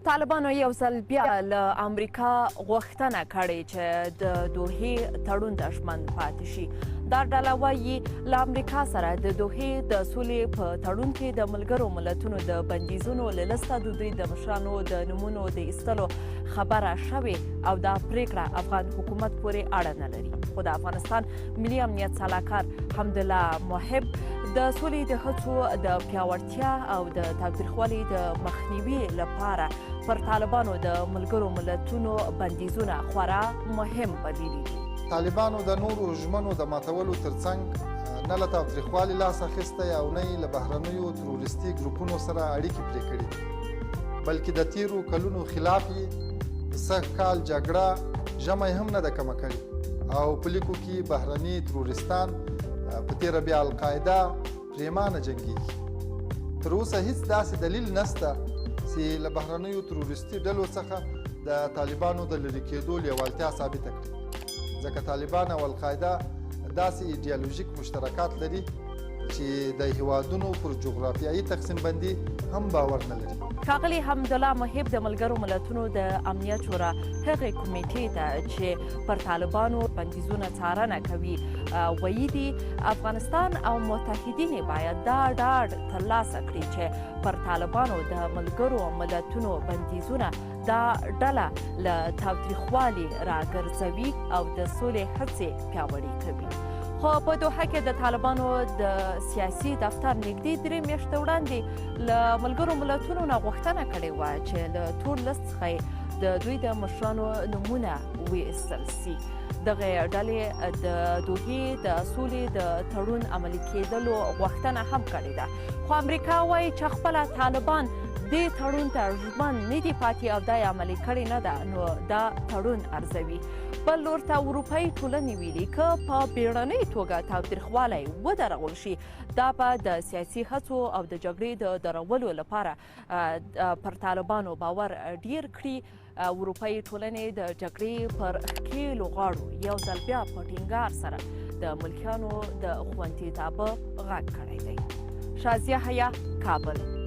طالبانو یو ځل بیا له امریکا غوښتنه کړې چې د دوحې تړون ته ژمن پاتې شي. دا ډله وایي له امریکا سره د دوحې د سولې په تړون کې د ملګرو ملتونو د بندیزونو له لسته د دوی د مشرانو د نومونو د ایستلو خبره شوې او دا پریکړه افغان حکومت پورې اړه نه لري. خو د افغانستان ملي امنیت سلاکار حمدالله محب د سولې د هڅو د پیاوړتیا او د تاوتریخوالي د مخنیوي لپاره پر طالبانو د ملګرو ملتونو بندیزونه خورا مهم بللي دي. طالبانو د نورو ژمنو د ماتولو ترڅنګ نه له تاوتریخوالي لاس اخیستی او نه یې له بهرنیو تروریستي ګروپونو سره اړیکې پرې کړي دي، بلکې د تیرو کلونو خلاف یې سږ کال جګړه ژمی هم نه ده کمه کړې او په لیکو کې بهرني تروریستان په تیره بیا القاعده پرېمانه جنګېږي. تر اوسه هیڅ داسې دلیل نشته چې له بهرنیو تروریستي ډلو څخه د طالبانو د لرې کېدو لیوالتیا ثابته کړي، ځکه طالبان او القاعده داسې ایډیالوژیک مشترکات لري چې د هیوادونو پر جغرافیایي تقسیم بندي هم باور نه لري. ښاغلي حمدالله محب د ملګرو ملتونو د امنیت شورا هغې کمیټې ته چې پر طالبانو بندیزونه څارنه کوي ویي دي افغانستان او متحدین باید دا ډاډ ترلاسه کړي چې پر طالبانو د ملګرو ملتونو بندیزونه دا ډله له تاوتریخوالي راګرځوي او د سولې هڅې پیاوړې کوي. خو په دوحه کې د طالبانو د سیاسي دفتر نږدې 3 میاشتې وړاندې له ملګرو ملتونو نه غوښتنه کړې وه چې له ټول لست څخه د دوی د مشرانو نومونه وایستل سي. دغې ډلې د دوحې د سولې د تړون عملي کېدلو غوښتنه هم کړې ده، خو امریکا وایي چې خپله طالبان دې تړون ته ژمن نه دي پاتې او دا یې عملي کړې نه ده، نو دا تړون ارزوي. بل لور ته اروپایي ټولنې ویلي که په بیړنۍ توګه تاوتریخوالی ودرول شي دا به د سیاسي هڅو او د جګړې د درولو لپاره پر طالبانو باور ډیر کړي. اروپایي ټولنې د جګړې پر ښکېلو غاړو یو ځل بیا په ټینګار سره د ملکیانو د خوندیتابه غږ کړی دی. شازیه حیا، کابل.